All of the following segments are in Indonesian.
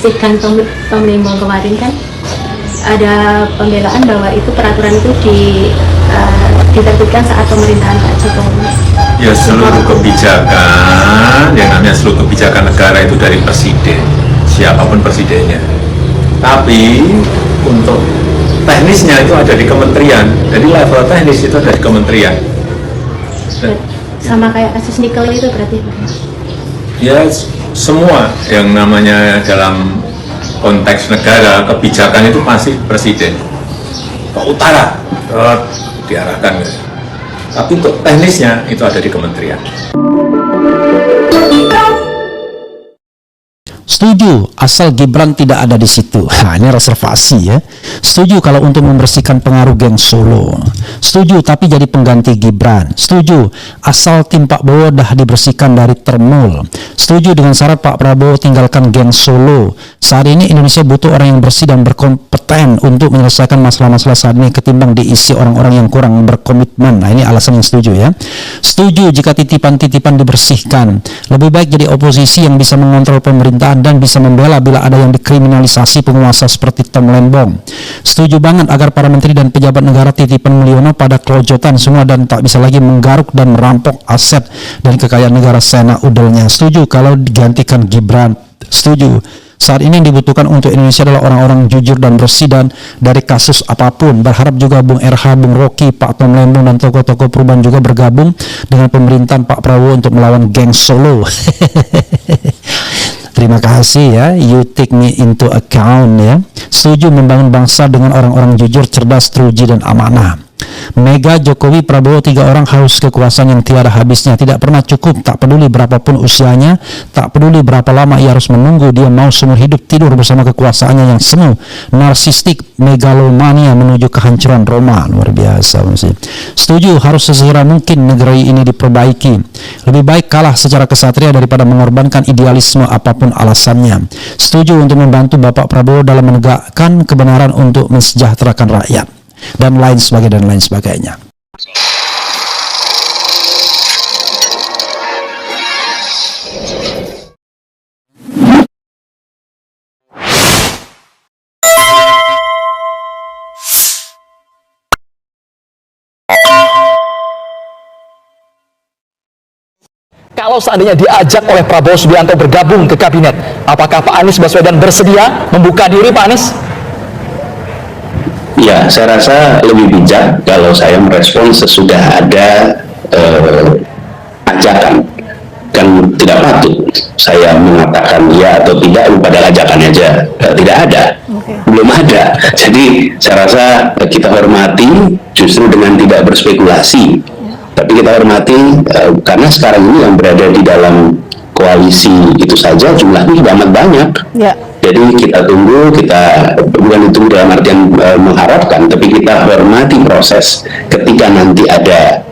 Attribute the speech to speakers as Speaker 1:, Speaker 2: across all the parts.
Speaker 1: sidang Tom Lembong kemarin kan ada pembelaan bahwa itu peraturan itu diterbitkan saat pemerintahan Pak Jokowi.
Speaker 2: Ya, seluruh kebijakan, yang namanya seluruh kebijakan negara itu dari presiden, siapapun presidennya. Tapi untuk teknisnya itu ada di kementerian, jadi level teknis itu ada di kementerian.
Speaker 1: Sama kayak kasus nikel itu berarti?
Speaker 2: Ya, semua yang namanya dalam konteks negara, kebijakan itu pasti presiden ke utara diarahkan. Tapi untuk teknisnya itu ada di kementerian.
Speaker 3: Setuju asal Gibran tidak ada di situ. Nah, ini reservasi ya. Setuju kalau untuk membersihkan pengaruh geng Solo. Setuju tapi jadi pengganti Gibran. Setuju asal tim Pak Prabowo dah dibersihkan dari termul. Setuju dengan syarat Pak Prabowo tinggalkan geng Solo. Saat ini Indonesia butuh orang yang bersih dan berkompeten untuk menyelesaikan masalah-masalah saat ini ketimbang diisi orang-orang yang kurang berkomitmen. Nah, ini alasan yang setuju ya. Setuju jika titipan-titipan dibersihkan. Lebih baik jadi oposisi yang bisa mengontrol pemerintahan dan bisa membela bila ada yang dikriminalisasi penguasa seperti Tom Lembong. Setuju banget agar para menteri dan pejabat negara titipan Mulyono pada kelojotan semua dan tak bisa lagi menggaruk dan merampok aset dan kekayaan negara sena udelnya. Setuju kalau digantikan Gibran. Setuju. Saat ini yang dibutuhkan untuk Indonesia adalah orang-orang jujur dan bersih dan dari kasus apapun. Berharap juga Bung RH, Bung Rocky, Pak Tom Lembong dan tokoh-tokoh perubahan juga bergabung dengan pemerintahan Pak Prabowo untuk melawan geng Solo. Terima kasih ya, you take me into account ya. Setuju membangun bangsa dengan orang-orang jujur, cerdas, teruji dan amanah. Mega, Jokowi, Prabowo, 3 orang haus kekuasaan yang tiada habisnya, tidak pernah cukup, tak peduli berapapun usianya, tak peduli berapa lama ia harus menunggu, dia mau seumur hidup tidur bersama kekuasaannya yang semu, narsistik, megalomania menuju kehancuran Roma. Luar biasa masih. Setuju harus sesegera mungkin negeri ini diperbaiki. Lebih baik kalah secara kesatria daripada mengorbankan idealisme apapun alasannya. Setuju untuk membantu Bapak Prabowo dalam menegakkan kebenaran untuk mensejahterakan rakyat. Dan lain sebagainya.
Speaker 4: Kalau seandainya diajak oleh Prabowo Subianto bergabung ke kabinet, apakah Pak Anies Baswedan bersedia membuka diri, Pak Anies?
Speaker 5: Ya, saya rasa lebih bijak kalau saya merespon sesudah ada ajakan. Kan tidak patut saya mengatakan ya atau tidak pada ajakan aja, tidak ada, belum ada. Jadi saya rasa kita hormati justru dengan tidak berspekulasi, tapi kita hormati karena sekarang ini yang berada di dalam koalisi itu saja jumlahnya sudah amat banyak. Ya. Jadi kita tunggu, kita bukan itu dalam artian mengharapkan, tapi kita hormati proses. Ketika nanti ada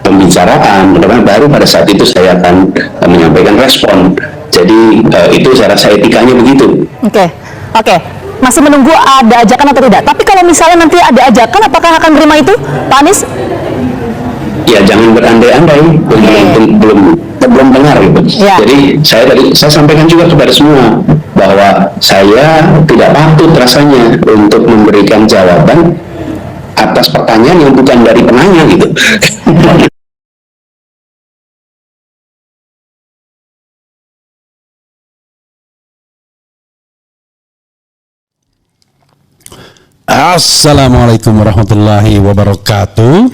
Speaker 5: pembicaraan, baru pada saat itu saya akan menyampaikan respon. Jadi itu saya rasa etikanya begitu. Oke.
Speaker 6: Masih menunggu ada ajakan atau tidak? Tapi kalau misalnya nanti ada ajakan, apakah akan menerima itu, Pak Anies?
Speaker 5: Ya, jangan berandai-andai, belum dengar gitu. Ya. Jadi saya sampaikan juga kepada semua bahwa saya tidak patut rasanya untuk memberikan jawaban atas pertanyaan yang bukan dari penanya gitu.
Speaker 3: Assalamualaikum warahmatullahi wabarakatuh.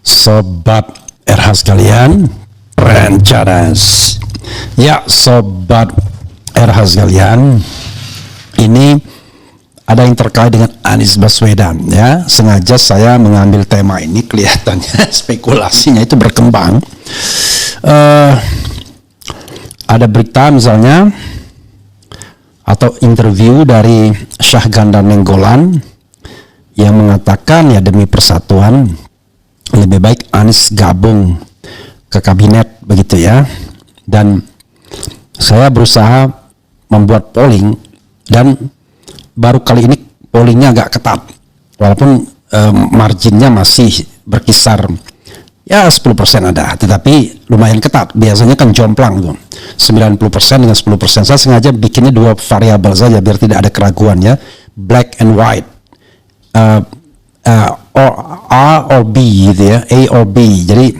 Speaker 3: Sobat RH sekalian, Rencadas. Ya, Sobat RH sekalian, ini ada yang terkait dengan Anies Baswedan ya. Sengaja saya mengambil tema ini, kelihatannya spekulasinya itu berkembang. Ada berita misalnya atau interview dari Syahganda Nenggolan yang mengatakan ya demi persatuan lebih baik Anies gabung ke kabinet begitu ya. Dan saya berusaha membuat polling dan baru kali ini pollingnya agak ketat walaupun marginnya masih berkisar ya 10% ada, tetapi lumayan ketat. Biasanya kan jomplang tuh. 90% dengan 10%. Saya sengaja bikinnya dua variabel saja biar tidak ada keraguan ya, black and white, or A or B gitu ya, A or B. Jadi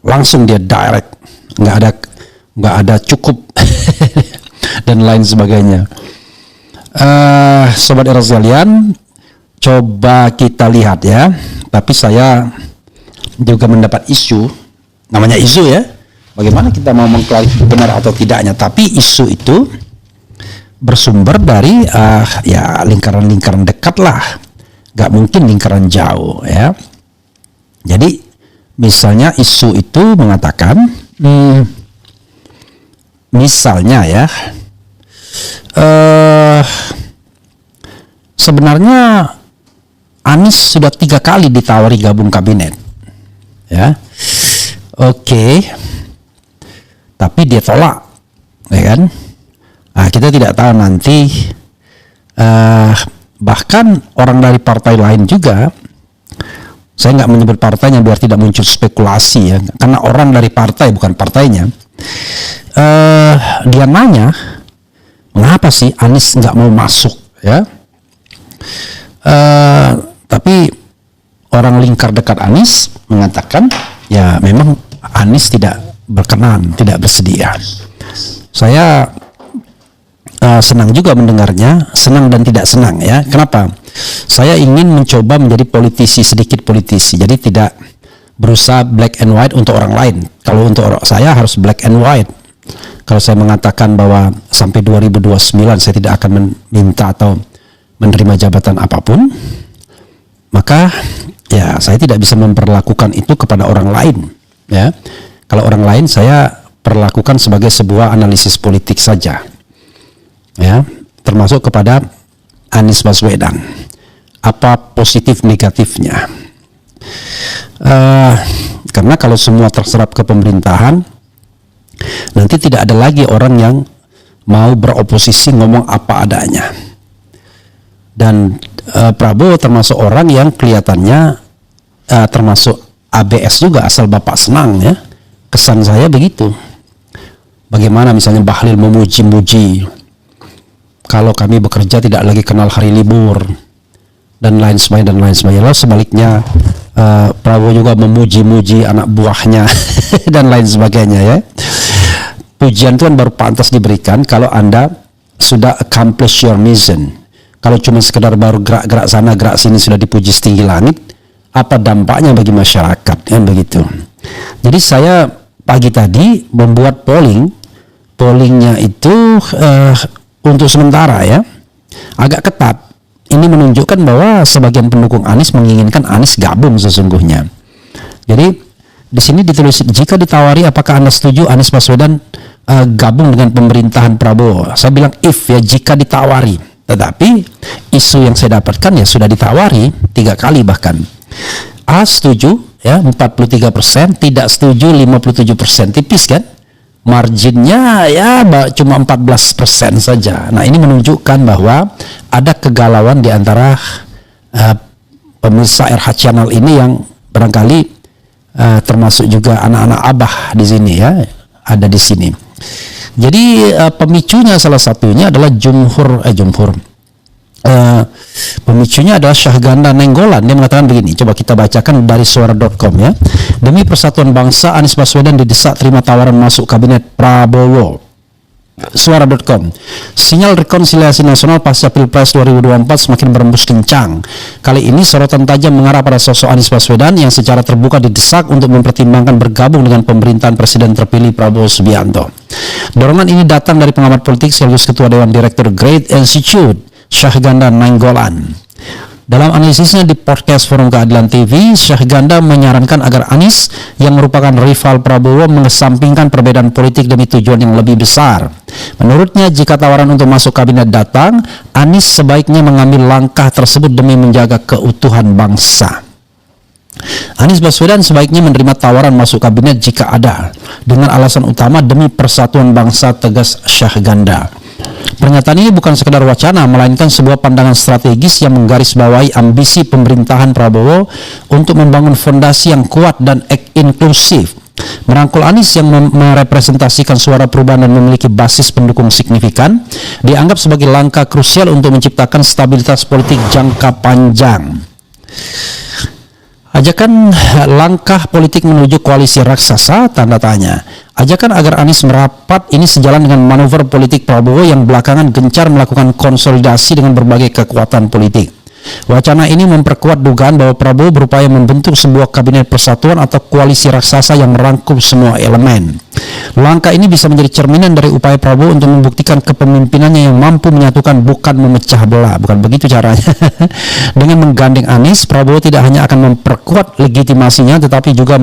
Speaker 3: langsung dia direct, nggak ada cukup dan lain sebagainya. Sobat Era sekalian, coba kita lihat ya. Tapi saya juga mendapat isu, namanya isu ya. Bagaimana kita mau mengklarifikasi benar atau tidaknya? Tapi isu itu bersumber dari ya lingkaran-lingkaran dekat lah, nggak mungkin lingkaran jauh ya. Jadi misalnya isu itu mengatakan, misalnya ya, sebenarnya Anies sudah 3 kali ditawari gabung kabinet, ya, oke, tapi dia tolak, ya kan? Nah, kita tidak tahu nanti, bahkan orang dari partai lain juga, saya nggak menyebut partainya biar tidak muncul spekulasi ya, karena orang dari partai bukan partainya, dia nanya, mengapa sih Anies nggak mau masuk, ya? Tapi orang lingkar dekat Anies mengatakan ya memang Anies tidak berkenan, tidak bersedia. Saya senang juga mendengarnya, senang dan tidak senang ya. Kenapa? Saya ingin mencoba menjadi politisi, sedikit politisi, jadi tidak berusaha black and white untuk orang lain. Kalau untuk saya harus black and white. Kalau saya mengatakan bahwa sampai 2029 saya tidak akan meminta atau menerima jabatan apapun, maka ya saya tidak bisa memperlakukan itu kepada orang lain ya. Kalau orang lain saya perlakukan sebagai sebuah analisis politik saja ya, termasuk kepada Anies Baswedan, apa positif negatifnya, karena kalau semua terserap ke pemerintahan nanti tidak ada lagi orang yang mau beroposisi ngomong apa adanya. Dan Prabowo termasuk orang yang kelihatannya termasuk ABS juga, asal bapak senang ya. Kesan saya begitu. Bagaimana misalnya Bahlil memuji-muji kalau kami bekerja tidak lagi kenal hari libur dan lain sebagainya dan lain sebagainya. Lalu sebaliknya Prabowo juga memuji-muji anak buahnya dan lain sebagainya ya. Pujian itu kan baru pantas diberikan kalau Anda sudah accomplish your mission. Kalau cuma sekedar baru gerak-gerak sana, gerak sini sudah dipuji setinggi langit, apa dampaknya bagi masyarakat, kan begitu. Jadi saya pagi tadi membuat pollingnya itu untuk sementara ya, agak ketat. Ini menunjukkan bahwa sebagian pendukung Anies menginginkan Anies gabung sesungguhnya. Jadi di sini ditulis, jika ditawari apakah Anda setuju Anies Baswedan gabung dengan pemerintahan Prabowo? Saya bilang if ya, jika ditawari. Tetapi isu yang saya dapatkan ya sudah ditawari 3 kali bahkan. A setuju ya 43%, tidak setuju 57%, tipis kan? Marginnya ya cuma 14% saja. Nah ini menunjukkan bahwa ada kegalauan di antara pemirsa RH Channel ini yang barangkali termasuk juga anak-anak abah di sini ya, ada di sini. Jadi pemicunya salah satunya adalah pemicunya adalah Syahganda Nainggolan. Dia mengatakan begini, coba kita bacakan dari suara.com ya. Demi persatuan bangsa, Anies Baswedan didesak terima tawaran masuk kabinet Prabowo. Suara.com, sinyal rekonsiliasi nasional pasca Pilpres 2024 semakin berembus kencang. Kali ini sorotan tajam mengarah pada sosok Anies Baswedan yang secara terbuka didesak untuk mempertimbangkan bergabung dengan pemerintahan Presiden terpilih Prabowo Subianto. Dorongan ini datang dari pengamat politik sekaligus Ketua Dewan Direktur Great Institute, Syahganda Nainggolan. Dalam analisisnya di podcast Forum Keadilan TV, Syahganda menyarankan agar Anies yang merupakan rival Prabowo mengesampingkan perbedaan politik demi tujuan yang lebih besar. Menurutnya, jika tawaran untuk masuk kabinet datang, Anies sebaiknya mengambil langkah tersebut demi menjaga keutuhan bangsa. Anies Baswedan sebaiknya menerima tawaran masuk kabinet jika ada, dengan alasan utama demi persatuan bangsa, tegas Syahganda. Pernyataan ini bukan sekedar wacana, melainkan sebuah pandangan strategis yang menggarisbawahi ambisi pemerintahan Prabowo untuk membangun fondasi yang kuat dan inklusif Merangkul Anies yang merepresentasikan suara perubahan dan memiliki basis pendukung signifikan dianggap sebagai langkah krusial untuk menciptakan stabilitas politik jangka panjang. Ajakan langkah politik menuju koalisi raksasa, tanda tanya. Ajakan agar Anies merapat ini sejalan dengan manuver politik Prabowo yang belakangan gencar melakukan konsolidasi dengan berbagai kekuatan politik. Wacana ini memperkuat dugaan bahwa Prabowo berupaya membentuk sebuah kabinet persatuan atau koalisi raksasa yang merangkum semua elemen. Langkah ini bisa menjadi cerminan dari upaya Prabowo untuk membuktikan kepemimpinannya yang mampu menyatukan bukan memecah belah. Bukan begitu caranya. Dengan menggandeng Anies, Prabowo tidak hanya akan memperkuat legitimasinya tetapi juga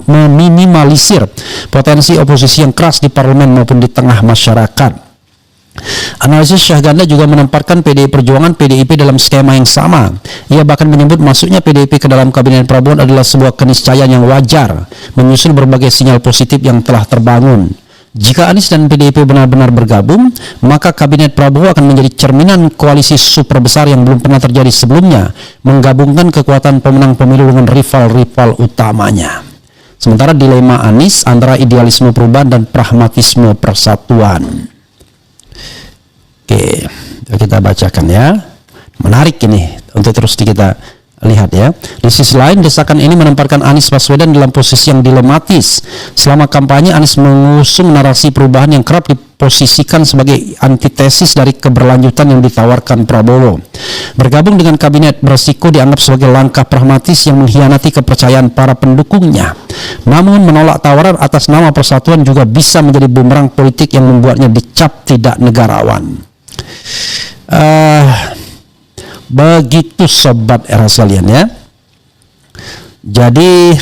Speaker 3: meminimalisir potensi oposisi yang keras di parlemen maupun di tengah masyarakat. Analisis Syahganda juga menempatkan PDI Perjuangan PDIP dalam skema yang sama. Ia bahkan menyebut masuknya PDIP ke dalam kabinet Prabowo adalah sebuah keniscayaan yang wajar, menyusul berbagai sinyal positif yang telah terbangun. Jika Anies dan PDIP benar-benar bergabung, maka kabinet Prabowo akan menjadi cerminan koalisi super besar yang belum pernah terjadi sebelumnya, menggabungkan kekuatan pemenang pemilu dengan rival-rival utamanya. Sementara dilema Anies antara idealisme perubahan dan pragmatisme persatuan. Oke, kita bacakan ya. Menarik ini untuk terus kita lihat ya. Di sisi lain, desakan ini menempatkan Anies Baswedan dalam posisi yang dilematis. Selama kampanye, Anies mengusung narasi perubahan yang kerap diposisikan sebagai antitesis dari keberlanjutan yang ditawarkan Prabowo. Bergabung dengan kabinet beresiko dianggap sebagai langkah pragmatis yang mengkhianati kepercayaan para pendukungnya. Namun menolak tawaran atas nama persatuan juga bisa menjadi bumerang politik yang membuatnya dicap tidak negarawan. Begitu sobat era sekalian ya. Jadi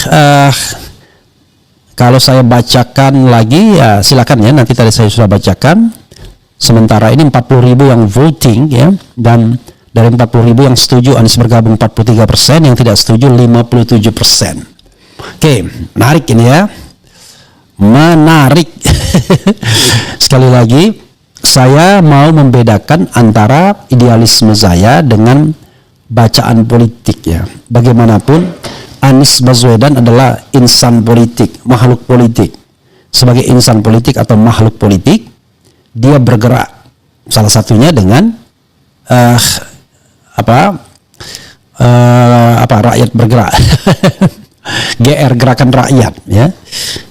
Speaker 3: kalau saya bacakan lagi ya silakan ya, nanti tadi saya sudah bacakan. Sementara ini 40.000 yang voting ya, dan dari 40.000 yang setuju Anies bergabung 43%, yang tidak setuju 57%. Oke, menarik ini ya. Menarik. Sekali lagi saya mau membedakan antara idealisme saya dengan bacaan politik ya. Bagaimanapun Anies Baswedan adalah insan politik, makhluk politik. Sebagai insan politik atau makhluk politik, dia bergerak salah satunya dengan rakyat bergerak. GR, gerakan rakyat ya.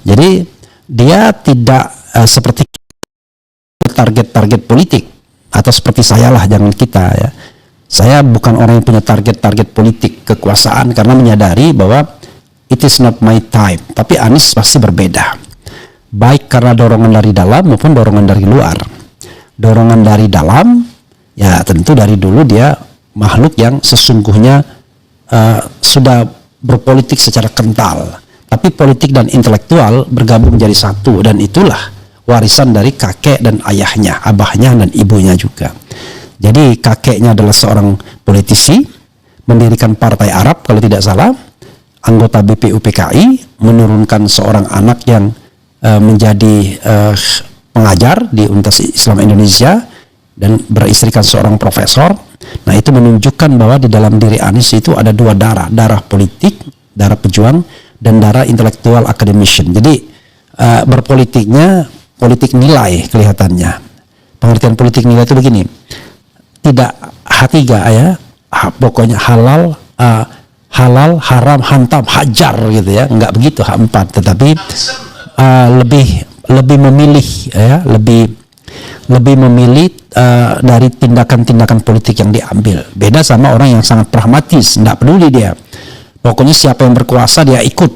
Speaker 3: Jadi dia tidak seperti target-target politik, atau seperti saya lah, jangan kita ya. Saya bukan orang yang punya target-target politik kekuasaan karena menyadari bahwa it is not my type. Tapi Anies pasti berbeda, baik karena dorongan dari dalam maupun dorongan dari luar. Dorongan dari dalam ya tentu dari dulu dia makhluk yang sesungguhnya sudah berpolitik secara kental, tapi politik dan intelektual bergabung menjadi satu, dan itulah warisan dari kakek dan ayahnya, abahnya dan ibunya juga. Jadi kakeknya adalah seorang politisi, mendirikan partai Arab kalau tidak salah, anggota BPUPKI, menurunkan seorang anak yang menjadi pengajar di Universitas Islam Indonesia dan beristrikan seorang profesor. Nah, itu menunjukkan bahwa di dalam diri Anies itu ada dua darah, darah politik, darah pejuang, dan darah intelektual academician. Jadi berpolitiknya politik nilai kelihatannya. Pengertian politik nilai itu begini, tidak H3 ya, pokoknya halal, haram, hantam, hajar gitu ya, enggak begitu H4, tetapi lebih memilih ya, lebih memilih dari tindakan-tindakan politik yang diambil. Beda sama orang yang sangat pragmatis, enggak peduli dia. Pokoknya siapa yang berkuasa dia ikut.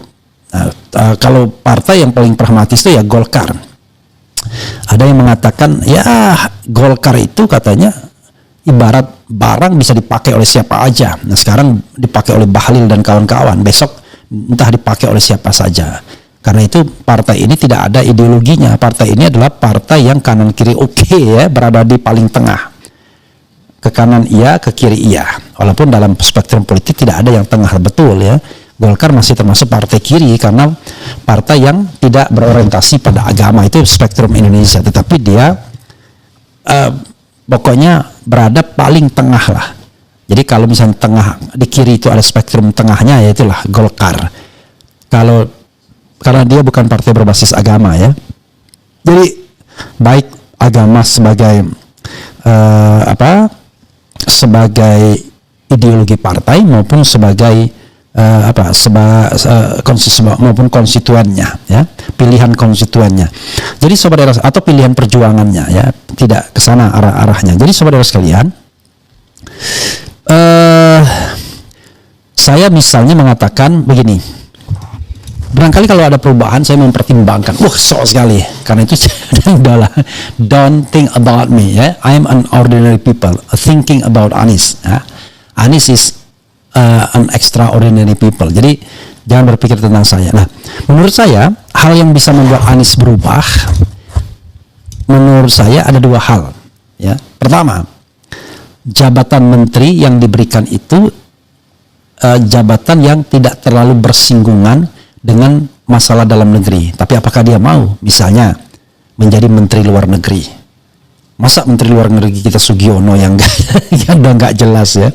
Speaker 3: Kalau partai yang paling pragmatis itu ya Golkar. Ada yang mengatakan ya Golkar itu katanya ibarat barang bisa dipakai oleh siapa aja. Nah, sekarang dipakai oleh Bahlil dan kawan-kawan, besok entah dipakai oleh siapa saja. Karena itu partai ini tidak ada ideologinya. Partai ini adalah partai yang kanan kiri oke ya, berada di paling tengah. Ke kanan iya, ke kiri iya. Walaupun dalam spektrum politik tidak ada yang tengah betul ya. Golkar masih termasuk partai kiri karena partai yang tidak berorientasi pada agama, itu spektrum Indonesia, tetapi dia pokoknya berada paling tengah lah. Jadi kalau misalnya tengah di kiri itu ada spektrum tengahnya, ya itulah Golkar. Kalau karena dia bukan partai berbasis agama ya. Jadi baik agama sebagai sebagai ideologi partai maupun sebagai maupun konstituennya ya, pilihan konstituennya. Jadi saudara atau pilihan perjuangannya ya, tidak ke sana arahnya. Jadi saudara sekalian, saya misalnya mengatakan begini, barangkali kalau ada perubahan saya mempertimbangkan. Sok sekali. Karena itu adalah don't think about me ya. I am an ordinary people thinking about Anies. Ya. Anies is an extraordinary people. Jadi jangan berpikir tentang saya. Nah, menurut saya hal yang bisa membuat Anies berubah, menurut saya ada dua hal. Ya, pertama, jabatan menteri yang diberikan itu jabatan yang tidak terlalu bersinggungan dengan masalah dalam negeri. Tapi apakah dia mau, misalnya menjadi menteri luar negeri? Masa menteri luar negeri kita Sugiono yang udah nggak jelas ya,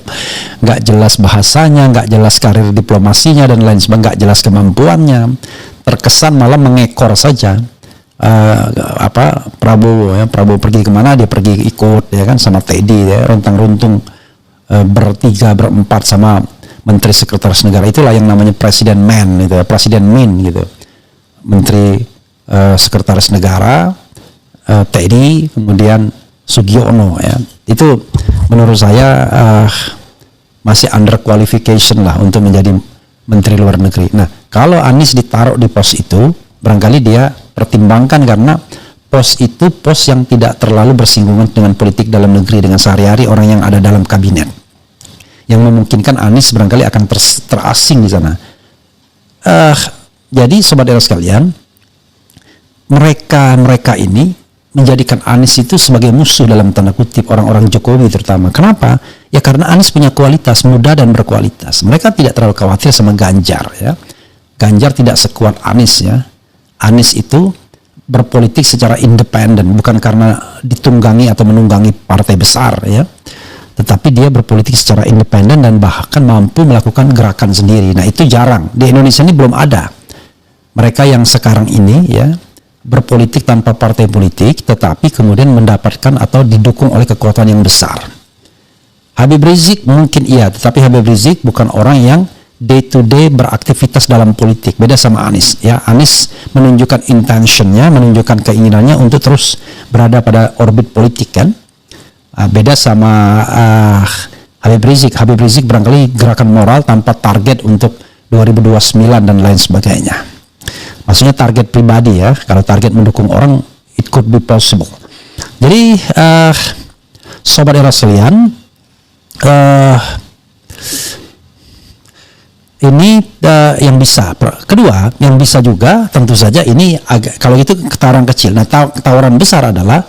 Speaker 3: nggak jelas bahasanya, nggak jelas karir diplomasinya dan lain sebagainya, nggak jelas kemampuannya, terkesan malah mengekor saja. Prabowo pergi kemana dia pergi ikut ya kan, sama Teddy ya, rontang-runtung bertiga berempat sama menteri sekretaris negara. Itulah yang namanya presiden man gitu ya, presiden min gitu, menteri sekretaris negara. Teddy, kemudian Sugiono ya, itu menurut saya masih under qualification lah untuk menjadi menteri luar negeri. Nah, kalau Anies ditaruh di pos itu, barangkali dia pertimbangkan karena pos itu pos yang tidak terlalu bersinggungan dengan politik dalam negeri, dengan sehari-hari orang yang ada dalam kabinet, yang memungkinkan Anies barangkali akan terasing di sana. Jadi saudara sekalian, mereka ini menjadikan Anies itu sebagai musuh dalam tanda kutip orang-orang Jokowi terutama. Kenapa? Ya karena Anies punya kualitas, muda dan berkualitas. Mereka tidak terlalu khawatir sama Ganjar ya. Ganjar tidak sekuat Anies ya. Anies itu berpolitik secara independen, bukan karena ditunggangi atau menunggangi partai besar ya. Tetapi dia berpolitik secara independen dan bahkan mampu melakukan gerakan sendiri. Nah, itu jarang. Di Indonesia ini belum ada. Mereka yang sekarang ini ya berpolitik tanpa partai politik, tetapi kemudian mendapatkan atau didukung oleh kekuatan yang besar. Habib Rizik mungkin iya, tetapi Habib Rizik bukan orang yang day to day beraktivitas dalam politik. Beda sama Anies. Ya, Anies menunjukkan intentionnya, menunjukkan keinginannya untuk terus berada pada orbit politik kan. Beda sama Habib Rizik. Habib Rizik barangkali gerakan moral tanpa target untuk 2029 dan lain sebagainya. Maksudnya target pribadi ya. Kalau target mendukung orang, it could be possible. Jadi sobat era sekalian, ini yang bisa. Kedua, yang bisa juga tentu saja ini agak, kalau itu tawaran kecil. Nah, tawaran besar adalah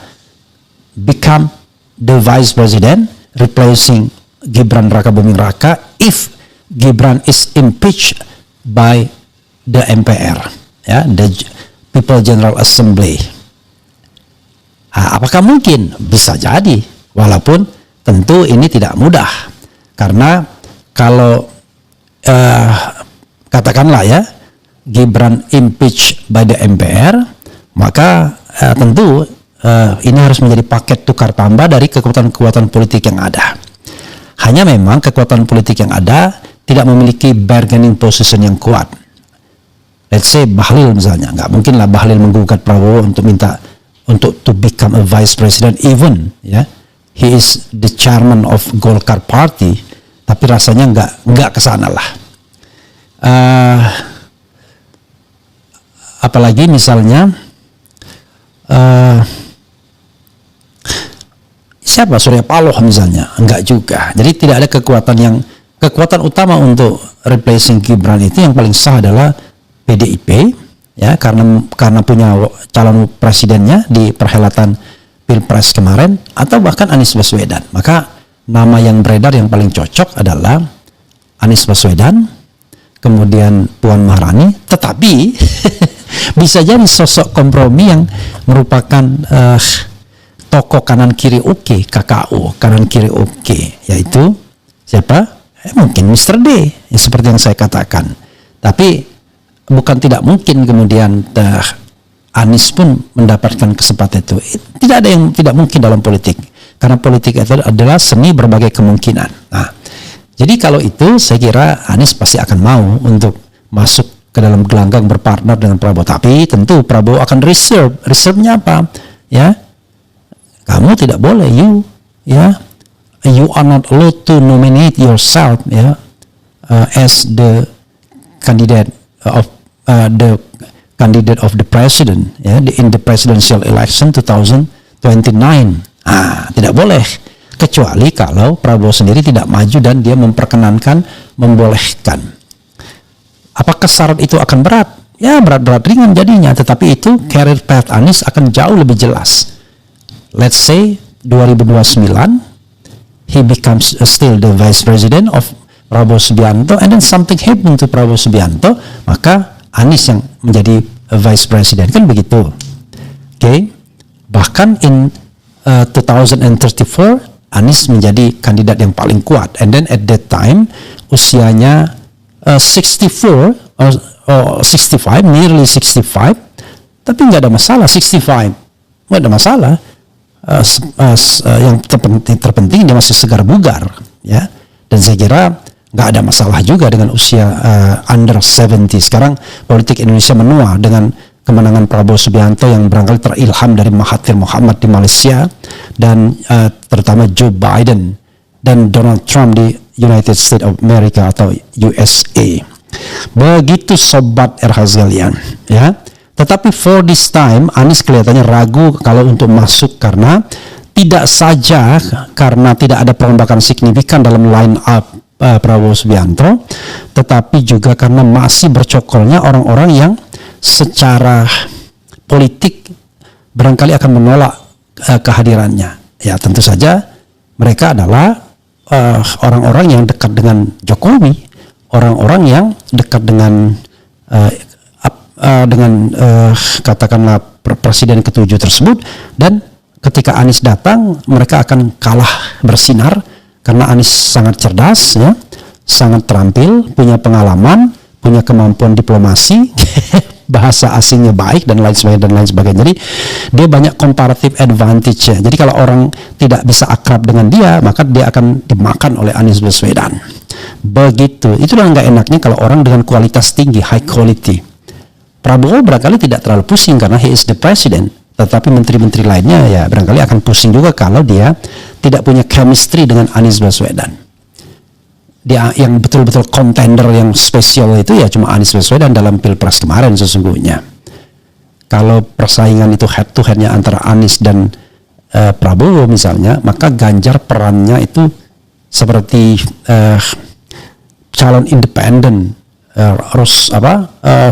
Speaker 3: become the vice president, replacing Gibran Raka Buming Raka if Gibran is impeached by the MPR. Ya, the People General Assembly. Apakah mungkin? Bisa jadi, walaupun tentu ini tidak mudah, karena kalau katakanlah ya Gibran impeach by the MPR, maka tentu ini harus menjadi paket tukar tambah dari kekuatan-kekuatan politik yang ada. Hanya memang kekuatan politik yang ada tidak memiliki bargaining position yang kuat. Let's say Bahlil misalnya, nggak mungkin lah Bahlil menggugat Prabowo untuk minta untuk to become a vice president, even ya, he is the chairman of Golkar Party, tapi rasanya nggak kesana lah. Apalagi misalnya siapa, Surya Paloh misalnya, enggak juga. Jadi tidak ada kekuatan utama untuk replacing Gibran itu yang paling sah adalah PDIP ya, karena punya calon presidennya di perhelatan Pilpres kemarin, atau bahkan Anies Baswedan. Maka nama yang beredar yang paling cocok adalah Anies Baswedan, kemudian Puan Maharani, tetapi bisa jadi sosok kompromi yang merupakan tokoh kanan kiri oke, KKO kanan kiri oke, yaitu siapa? Mungkin Mr. D ya, seperti yang saya katakan. Tapi bukan tidak mungkin kemudian Anies pun mendapatkan kesempatan itu. Tidak ada yang tidak mungkin dalam politik, karena politik itu adalah seni berbagai kemungkinan. Nah, jadi kalau itu saya kira Anies pasti akan mau untuk masuk ke dalam gelanggang berpartner dengan Prabowo. Tapi tentu Prabowo akan reserve-nya apa? Ya, kamu tidak boleh, you are not allowed to nominate yourself, as the candidate of the president, in the presidential election 2029. Tidak boleh, kecuali kalau Prabowo sendiri tidak maju dan dia memperkenankan, membolehkan. Apakah syarat itu akan berat? Ya, berat-berat ringan jadinya, tetapi itu career path Anies akan jauh lebih jelas. Let's say 2029 he becomes still the vice president of Prabowo Subianto, and then something happen to Prabowo Subianto, maka Anies yang menjadi vice president, kan begitu. Okay. Bahkan in 2034 Anies menjadi kandidat yang paling kuat, and then at that time usianya 64 or 65, nearly 65, tapi nggak ada masalah. 65 nggak ada masalah. Yang terpenting dia masih segar bugar, ya. Dan saya kira nggak ada masalah juga dengan usia under 70. Sekarang politik Indonesia menua dengan kemenangan Prabowo Subianto yang barangkali terilham dari Mahathir Mohamad di Malaysia, dan terutama Joe Biden dan Donald Trump di United States of America atau USA. Begitu sobat sekalian, ya. Tetapi for this time Anies kelihatannya ragu kalau untuk masuk, karena tidak saja karena tidak ada perombakan signifikan dalam line up Prabowo Subianto, tetapi juga karena masih bercokolnya orang-orang yang secara politik barangkali akan menolak kehadirannya. Ya, tentu saja mereka adalah orang-orang yang dekat dengan Jokowi, orang-orang yang dekat dengan katakanlah presiden ke-7 tersebut, dan ketika Anies datang mereka akan kalah bersinar karena Anies sangat cerdas, ya, sangat terampil, punya pengalaman, punya kemampuan diplomasi, bahasa asingnya baik dan lain sebagainya. Jadi dia banyak comparative advantage ya. Jadi kalau orang tidak bisa akrab dengan dia, maka dia akan dimakan oleh Anies Baswedan. Begitu. Itulah nggak enaknya kalau orang dengan kualitas tinggi, high quality. Prabowo barangkali tidak terlalu pusing karena he is the president, tetapi menteri-menteri lainnya ya barangkali akan pusing juga kalau dia tidak punya chemistry dengan Anies Baswedan. Dia yang betul-betul contender yang spesial itu ya cuma Anies Baswedan dalam Pilpres kemarin sesungguhnya. Kalau persaingan itu head to headnya antara Anies dan Prabowo misalnya, maka Ganjar perannya itu seperti calon independen,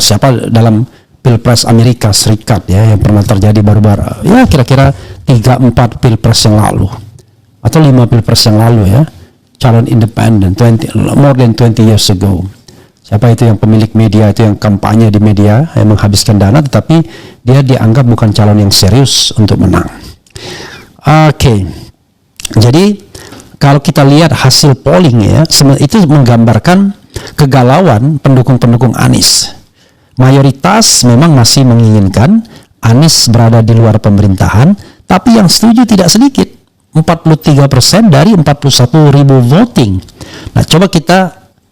Speaker 3: siapa dalam Pilpres Amerika Serikat ya yang pernah terjadi baru-baru ya kira-kira 3-4 Pilpres yang lalu atau 5 Pilpres yang lalu ya, calon independen more than 20 years ago. Siapa itu yang pemilik media itu yang kampanye di media yang menghabiskan dana, tetapi dia dianggap bukan calon yang serius untuk menang. Oke. Jadi kalau kita lihat hasil polling ya, itu menggambarkan kegalauan pendukung-pendukung Anies. Mayoritas memang masih menginginkan Anies berada di luar pemerintahan, tapi yang setuju tidak sedikit, 43% dari 41.000 voting. Nah,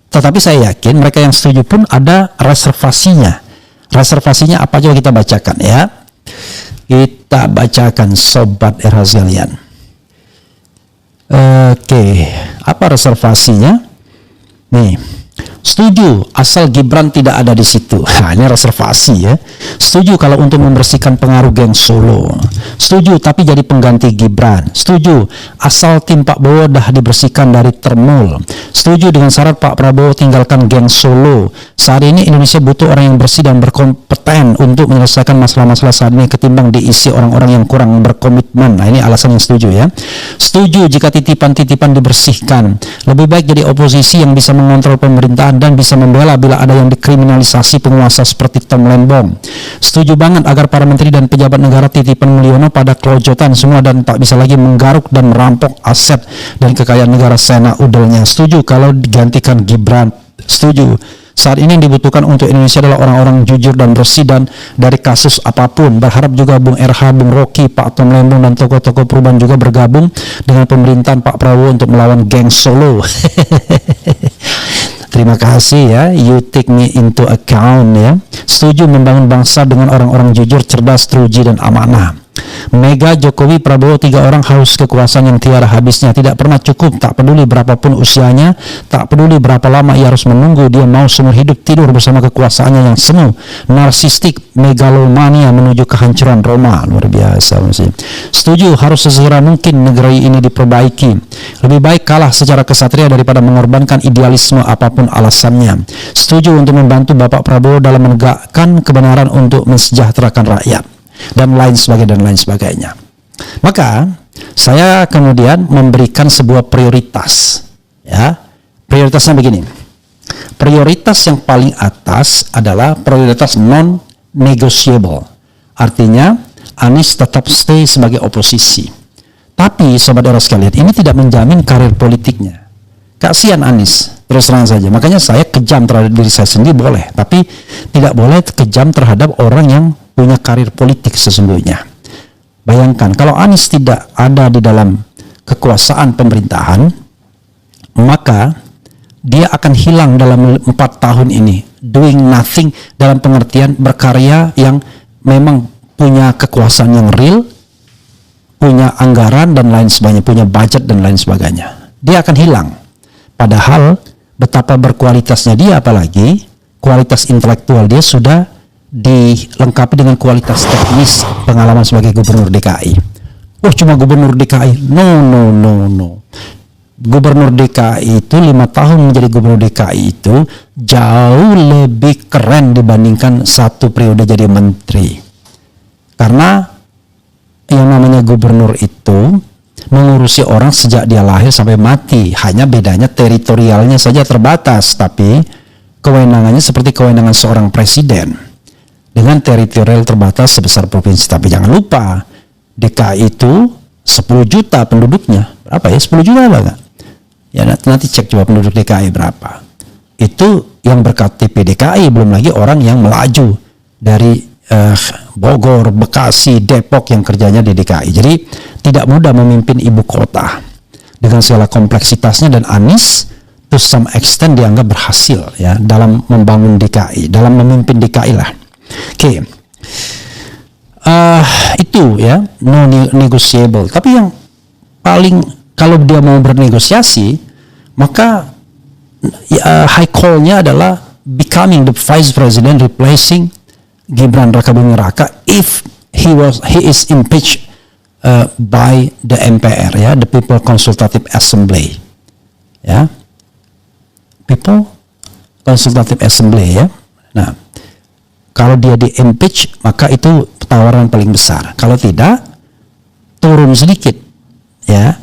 Speaker 3: tetapi saya yakin mereka yang setuju pun ada reservasinya. Reservasinya apa, coba kita bacakan ya. Kita bacakan sobat sekalian. Oke, apa reservasinya? Nih, setuju asal Gibran tidak ada di situ. Nah, ini reservasi ya. Setuju kalau untuk membersihkan pengaruh geng Solo. Setuju tapi jadi pengganti Gibran. Setuju asal tim Pak Prabowo dah dibersihkan dari termul. Setuju dengan syarat Pak Prabowo tinggalkan geng Solo. Saat ini Indonesia butuh orang yang bersih dan berkompeten untuk menyelesaikan masalah-masalah saat ini ketimbang diisi orang-orang yang kurang berkomitmen. Nah, ini alasan yang setuju ya. Setuju jika titipan-titipan dibersihkan. Lebih baik jadi oposisi yang bisa mengontrol pemerintahan dan bisa membela bila ada yang dikriminalisasi penguasa seperti Tom Lembong. Setuju banget agar para menteri dan pejabat negara titipan Mulyono pada kelojotan semua dan tak bisa lagi menggaruk dan merampok aset dan kekayaan negara sena udelnya. Setuju kalau digantikan Gibran. Setuju Saat ini yang dibutuhkan untuk Indonesia adalah orang-orang jujur dan bersih dan dari kasus apapun. Berharap juga Bung RH, Bung Rocky, Pak Tom Lembong dan tokoh-tokoh perubahan juga bergabung dengan pemerintahan Pak Prabowo untuk melawan geng Solo. Terima kasih ya, you take me into account ya. Setuju membangun bangsa dengan orang-orang jujur, cerdas, teruji dan amanah. Mega, Jokowi, Prabowo, 3 orang haus kekuasaan yang tiada habisnya, tidak pernah cukup, tak peduli berapapun usianya, tak peduli berapa lama ia harus menunggu, dia mau seumur hidup tidur bersama kekuasaannya yang semu, narsistik, megalomania menuju kehancuran Roma. Luar biasa masih. Setuju, harus sesegera mungkin negeri ini diperbaiki. Lebih baik kalah secara kesatria daripada mengorbankan idealisme apapun alasannya. Setuju untuk membantu Bapak Prabowo dalam menegakkan kebenaran untuk mensejahterakan rakyat. Dan lain sebagainya. Maka saya kemudian memberikan sebuah prioritas ya. Prioritasnya begini. Prioritas yang paling atas adalah prioritas non negotiable. Artinya Anies tetap stay sebagai oposisi. Tapi sobat Eros sekalian, ini tidak menjamin karir politiknya. Kasihan Anies, terus terang saja. Makanya saya kejam terhadap diri saya sendiri boleh, tapi tidak boleh kejam terhadap orang yang punya karir politik sesungguhnya. Bayangkan kalau Anies tidak ada di dalam kekuasaan pemerintahan, maka dia akan hilang dalam 4 tahun ini, doing nothing dalam pengertian berkarya yang memang punya kekuasaan yang real, punya anggaran dan lain sebagainya, punya budget dan lain sebagainya. Dia akan hilang. Padahal betapa berkualitasnya dia, apalagi kualitas intelektual dia sudah dilengkapi dengan kualitas teknis pengalaman sebagai gubernur DKI. Oh, cuma gubernur DKI? No. Gubernur DKI itu 5 tahun menjadi gubernur DKI itu jauh lebih keren dibandingkan 1 periode jadi menteri. Karena yang namanya gubernur itu mengurusi orang sejak dia lahir sampai mati. Hanya bedanya teritorialnya saja terbatas, tapi kewenangannya seperti kewenangan seorang presiden dengan teritorial terbatas sebesar provinsi. Tapi jangan lupa, DKI itu 10 juta penduduknya. Berapa ya? 10 juta apa enggak? Ya nanti cek coba penduduk DKI berapa. Itu yang berKTP DKI, belum lagi orang yang melaju dari Bogor, Bekasi, Depok yang kerjanya di DKI. Jadi tidak mudah memimpin ibu kota dengan segala kompleksitasnya, dan Anies to some extent dianggap berhasil ya dalam membangun DKI, dalam memimpin DKI lah. Oke. Itu ya non negotiable. Tapi yang paling, kalau dia mau bernegosiasi, maka high call-nya adalah becoming the vice president, replacing Gibran Rakabuming Raka if he is impeached by the MPR ya, the People Consultative Assembly ya, People Consultative Assembly ya. Nah, kalau dia di impeach, maka itu tawaran paling besar. Kalau tidak, turun sedikit ya.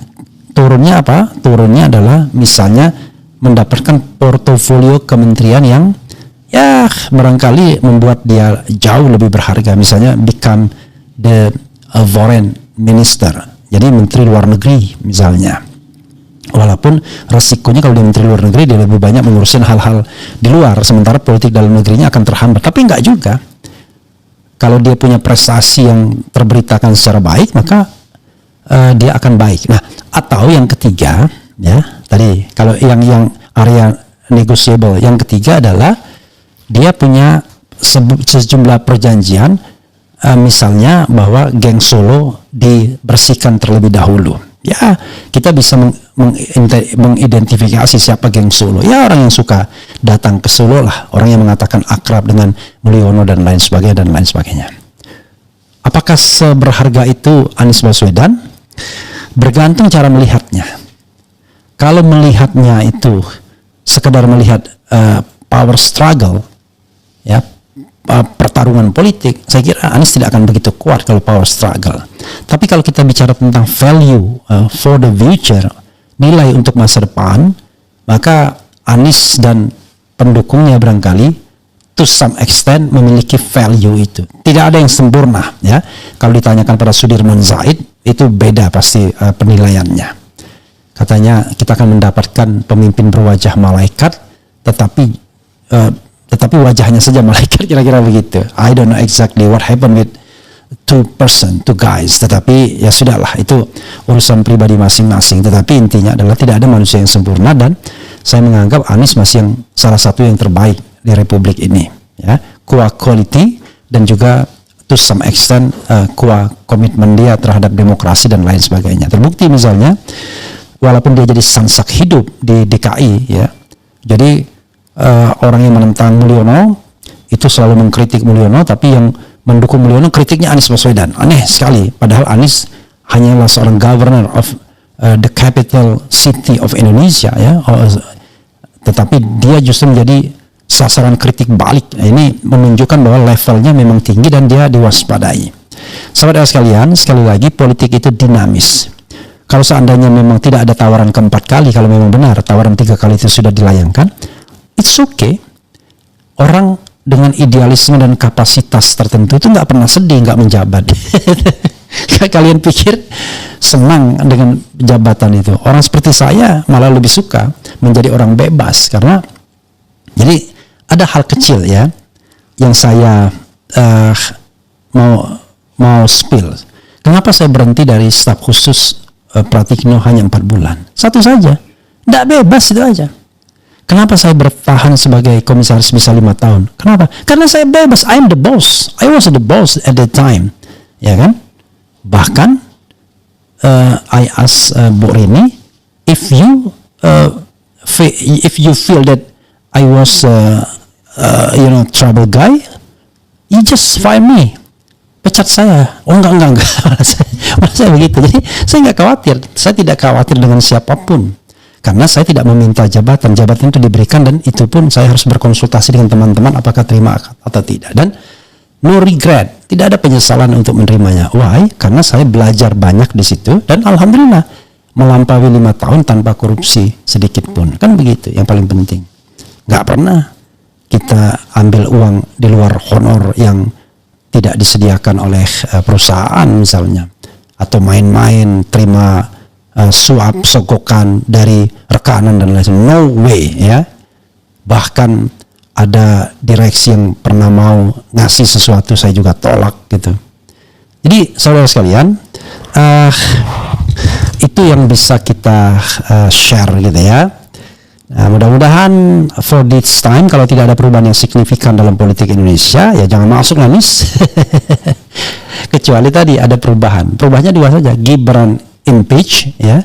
Speaker 3: Turunnya apa? Turunnya adalah misalnya mendapatkan portofolio kementerian yang ya barangkali membuat dia jauh lebih berharga. Misalnya become the foreign minister, jadi menteri luar negeri misalnya. Walaupun resikonya kalau dia menteri luar negeri, dia lebih banyak mengurusin hal-hal di luar, sementara politik dalam negerinya akan terhambat. Tapi enggak juga. Kalau dia punya prestasi yang terberitakan secara baik, maka dia akan baik. Nah, atau yang ketiga ya, tadi kalau yang area negotiable, yang ketiga adalah dia punya sejumlah perjanjian, misalnya bahwa geng Solo dibersihkan terlebih dahulu. Ya, kita bisa mengidentifikasi siapa geng Solo. Ya, orang yang suka datang ke Solo lah, orang yang mengatakan akrab dengan Mulyono dan lain sebagainya. Apakah seberharga itu Anies Baswedan? Bergantung cara melihatnya. Kalau melihatnya itu sekedar melihat power struggle, ya, pertarungan politik, saya kira Anies tidak akan begitu kuat kalau power struggle. Tapi kalau kita bicara tentang value for the future, nilai untuk masa depan, maka Anies dan pendukungnya barangkali to some extent memiliki value itu. Tidak ada yang sempurna ya. Kalau ditanyakan pada Sudirman Said, itu beda pasti penilaiannya. Katanya kita akan mendapatkan pemimpin berwajah malaikat, tetapi tetapi wajahnya saja malaikat, kira-kira begitu. I don't know exactly what happened with two guys, tetapi ya sudahlah, itu urusan pribadi masing-masing. Tetapi intinya adalah tidak ada manusia yang sempurna, dan saya menganggap Anies masih salah satu yang terbaik di Republik ini, ya, quality dan juga to some extent komitmen dia terhadap demokrasi dan lain sebagainya. Terbukti misalnya, walaupun dia jadi sansak hidup di DKI, ya, jadi orang yang menentang Mulyono itu selalu mengkritik Mulyono, tapi yang mendukung Mulyono kritiknya Anies Baswedan. Aneh sekali, padahal Anies hanyalah seorang governor of the capital city of Indonesia, ya, tetapi dia justru menjadi sasaran kritik balik. Ini menunjukkan bahwa levelnya memang tinggi dan dia diwaspadai. Saudara sekalian, sekali lagi, politik itu dinamis. Kalau seandainya memang tidak ada tawaran keempat kali, kalau memang benar tawaran 3 kali itu sudah dilayangkan, it's okay. Orang dengan idealisme dan kapasitas tertentu itu nggak pernah sedih, nggak menjabat. Kalian pikir senang dengan jabatan itu? Orang seperti saya malah lebih suka menjadi orang bebas, karena jadi ada hal kecil, ya, yang saya mau spill. Kenapa saya berhenti dari staf khusus Pratikno hanya 4 bulan? Satu saja, tidak bebas, itu aja. Kenapa saya bertahan sebagai komisaris bisa 5 tahun? Kenapa? Karena saya bebas. I am the boss. I was the boss at the time, ya kan? Bahkan I ask Bu Rini, if you feel that I was trouble guy, you just fire me, pecat saya. Oh enggak. Malah saya begitu. Jadi saya nggak khawatir. Saya tidak khawatir dengan siapapun. Karena saya tidak meminta jabatan itu diberikan, dan itu pun saya harus berkonsultasi dengan teman-teman apakah terima atau tidak. Dan no regret, tidak ada penyesalan untuk menerimanya. Why? Karena saya belajar banyak di situ, dan alhamdulillah melampaui 5 tahun tanpa korupsi sedikit pun. Kan begitu yang paling penting. Nggak pernah kita ambil uang di luar honor yang tidak disediakan oleh perusahaan misalnya, atau main-main terima suap sogokan dari rekanan dan lain-lain. No way, ya. Bahkan ada direksi yang pernah mau ngasih sesuatu, saya juga tolak gitu. Jadi saudara sekalian, itu yang bisa kita share gitu, ya. Nah, mudah-mudahan for this time, kalau tidak ada perubahan yang signifikan dalam politik Indonesia, ya jangan masuk, Anies. Kecuali tadi ada perubahan. Perubahannya dua saja, Gibran impeach, ya,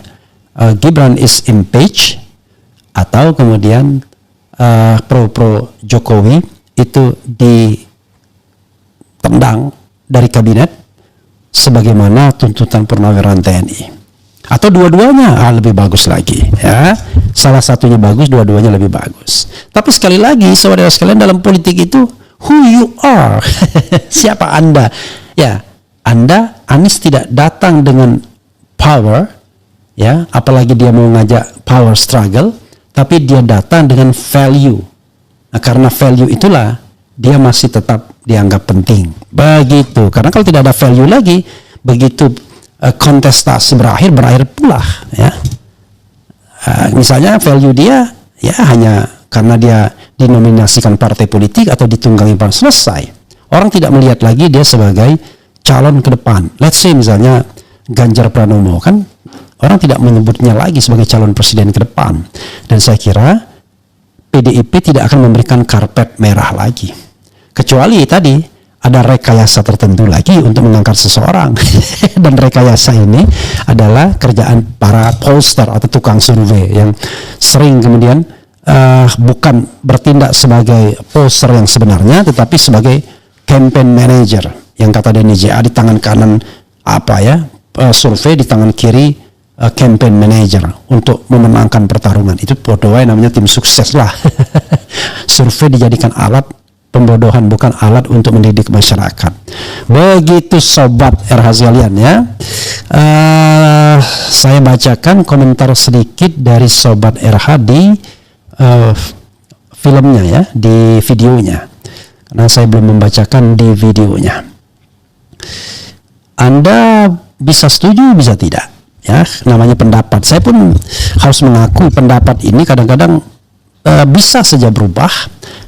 Speaker 3: Gibran is impeach, atau kemudian pro Jokowi itu ditendang dari kabinet sebagaimana tuntutan Purnaweran TNI, atau dua-duanya lebih bagus lagi, ya. Salah satunya bagus, dua-duanya lebih bagus. Tapi sekali lagi, saudara sekalian, dalam politik itu who you are. Siapa Anda? Ya, Anda, Anies tidak datang dengan power, ya, apalagi dia mau ngajak power struggle, tapi dia datang dengan value. Nah, karena value itulah dia masih tetap dianggap penting. Begitu. Karena kalau tidak ada value lagi, begitu kontestasi berakhir pula, ya. Misalnya value dia, ya, hanya karena dia dinominasikan partai politik atau ditunggangi partai, selesai. Orang tidak melihat lagi dia sebagai calon ke depan. Let's say misalnya Ganjar Pranowo, kan orang tidak menyebutnya lagi sebagai calon presiden ke depan. Dan saya kira PDIP tidak akan memberikan karpet merah lagi. Kecuali tadi ada rekayasa tertentu lagi untuk mengangkat seseorang. Dan rekayasa ini adalah kerjaan para pollster atau tukang survei yang sering kemudian bukan bertindak sebagai pollster yang sebenarnya, tetapi sebagai campaign manager, yang kata Denny JA, di tangan kanan survei, di tangan kiri campaign manager untuk memenangkan pertarungan. Itu bodohnya namanya tim sukses lah. Survei dijadikan alat pembodohan, bukan alat untuk mendidik masyarakat. Begitu sobat RH sekalian, ya. Saya bacakan komentar sedikit dari sobat RH di filmnya, ya, di videonya, karena saya belum membacakan di videonya. Anda bisa setuju, bisa tidak, ya, namanya pendapat. Saya pun harus mengakui pendapat ini kadang-kadang bisa saja berubah,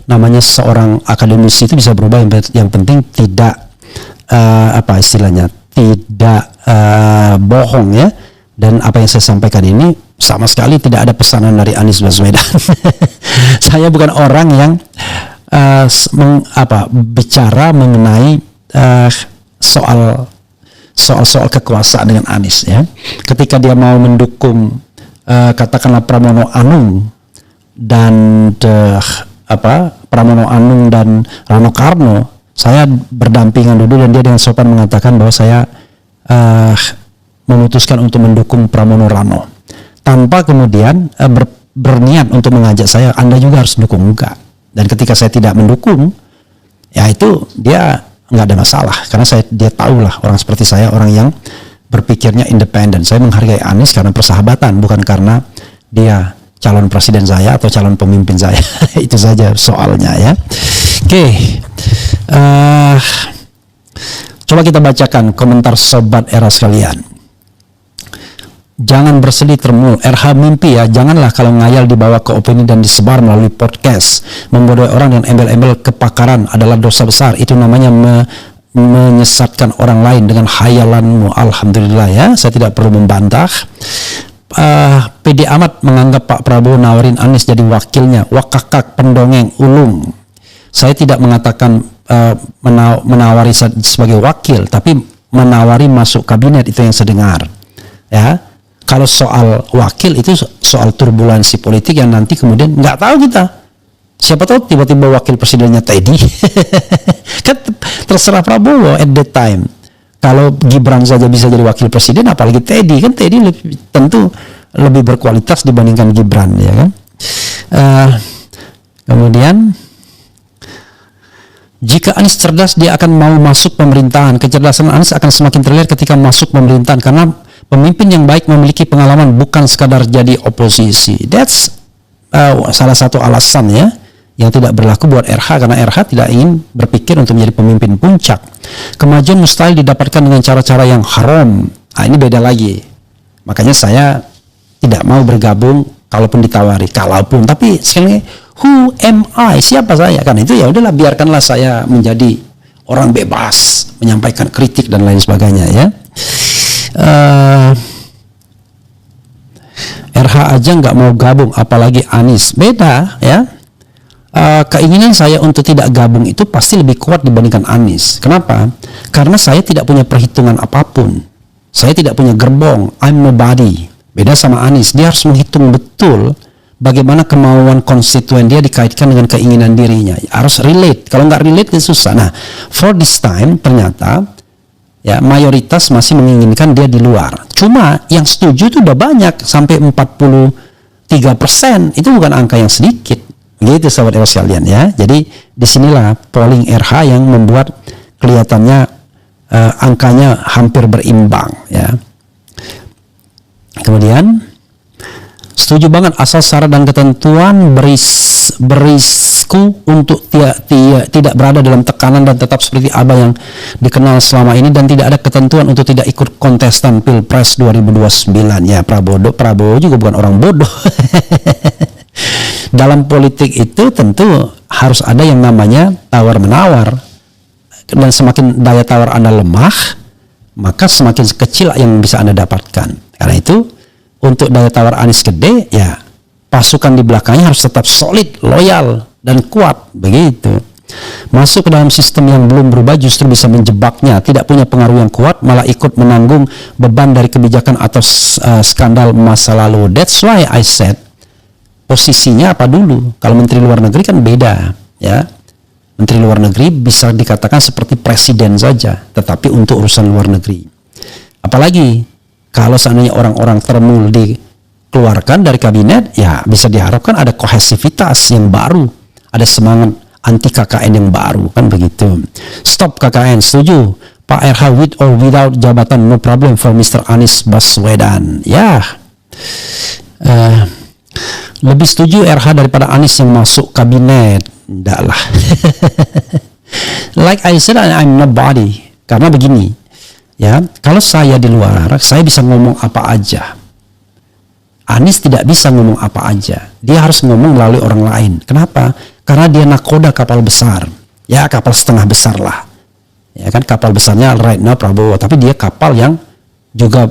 Speaker 3: namanya seorang akademisi itu bisa berubah, yang penting tidak apa istilahnya, tidak bohong ya. Dan apa yang saya sampaikan ini sama sekali tidak ada pesanan dari Anies Baswedan. Saya bukan orang yang bicara mengenai soal kekuasaan dengan Anies ya. Ketika dia mau mendukung katakanlah Pramono Anung dan Pramono Anung dan Rano Karno, saya berdampingan dulu dan dia dengan sopan mengatakan bahwa saya memutuskan untuk mendukung Pramono Rano tanpa kemudian berniat untuk mengajak saya, Anda juga harus dukung, enggak. Dan ketika saya tidak mendukung, ya itu dia nggak ada masalah, karena dia tahu lah orang seperti saya, orang yang berpikirnya independen. Saya menghargai Anies karena persahabatan, bukan karena dia calon presiden saya atau calon pemimpin saya. Itu saja soalnya ya. Oke. Coba kita bacakan komentar sobat era sekalian. Jangan bersedih termul, RH mimpi ya, janganlah kalau ngayal dibawa ke opini dan disebar melalui podcast. Membodohi orang dan embel-embel kepakaran adalah dosa besar. Itu namanya menyesatkan orang lain dengan hayalanmu. Alhamdulillah ya, saya tidak perlu membantah. PD amat menganggap Pak Prabowo nawarin Anies jadi wakilnya. Wakakak pendongeng ulung. Saya tidak mengatakan menawari sebagai wakil, tapi menawari masuk kabinet, itu yang saya dengar ya. Kalau soal wakil itu soal turbulensi politik yang nanti kemudian nggak tahu kita. Siapa tahu tiba-tiba wakil presidennya Teddy. Kan terserah Prabowo at that time. Kalau Gibran saja bisa jadi wakil presiden, apalagi Teddy. Kan Teddy tentu lebih berkualitas dibandingkan Gibran, ya kan. Kemudian jika Anies cerdas, dia akan mau masuk pemerintahan. Kecerdasan Anies akan semakin terlihat ketika masuk pemerintahan, karena pemimpin yang baik memiliki pengalaman, bukan sekadar jadi oposisi. That's salah satu alasan ya yang tidak berlaku buat RH, karena RH tidak ingin berpikir untuk menjadi pemimpin puncak. Kemajuan mustahil didapatkan dengan cara-cara yang haram. Nah, ini beda lagi. Makanya saya tidak mau bergabung kalaupun ditawari, tapi sekali lagi, who am I? Siapa saya? Kan itu ya udahlah, biarkanlah saya menjadi orang bebas menyampaikan kritik dan lain sebagainya ya. RH aja nggak mau gabung, apalagi Anies. Beda ya. Keinginan saya untuk tidak gabung itu pasti lebih kuat dibandingkan Anies. Kenapa? Karena saya tidak punya perhitungan apapun. Saya tidak punya gerbong. I'm nobody. Beda sama Anies, dia harus menghitung betul bagaimana kemauan konstituen dia dikaitkan dengan keinginan dirinya. Harus relate. Kalau nggak relate itu susah. Nah, for this time ternyata ya mayoritas masih menginginkan dia di luar. Cuma yang setuju itu udah banyak, sampai 43%. Itu bukan angka yang sedikit. Gitu sahabat era sekalian ya. Jadi disinilah polling RH yang membuat kelihatannya angkanya hampir berimbang ya. Kemudian setuju banget, asal syarat dan ketentuan berisku untuk tidak berada dalam tekanan dan tetap seperti Abah yang dikenal selama ini, dan tidak ada ketentuan untuk tidak ikut kontestan Pilpres 2029 ya. Prabowo juga bukan orang bodoh. Dalam politik itu tentu harus ada yang namanya tawar-menawar, dan semakin daya tawar Anda lemah, maka semakin kecil yang bisa Anda dapatkan. Karena itu untuk daya tawar Anies gede, ya pasukan di belakangnya harus tetap solid, loyal, dan kuat. Begitu. Masuk ke dalam sistem yang belum berubah justru bisa menjebaknya. Tidak punya pengaruh yang kuat, malah ikut menanggung beban dari kebijakan atau skandal masa lalu. That's why I said, posisinya apa dulu? Kalau Menteri Luar Negeri kan beda, ya. Menteri Luar Negeri bisa dikatakan seperti presiden saja, tetapi untuk urusan luar negeri. Apalagi kalau seandainya orang-orang termul dikeluarkan dari kabinet, ya bisa diharapkan ada kohesivitas yang baru, ada semangat anti KKN yang baru, kan begitu. Stop KKN, setuju. Pak RH with or without jabatan, no problem for Mr. Anies Baswedan. Ya, lebih setuju RH daripada Anies yang masuk kabinet. Enggak lah. Like I said, I'm nobody. Karena begini, ya, kalau saya di luar, saya bisa ngomong apa aja. Anies tidak bisa ngomong apa aja. Dia harus ngomong melalui orang lain. Kenapa? karena dia nakoda kapal besar, ya kapal setengah besar lah, ya kan, kapal besarnya right now Prabowo, tapi dia kapal yang juga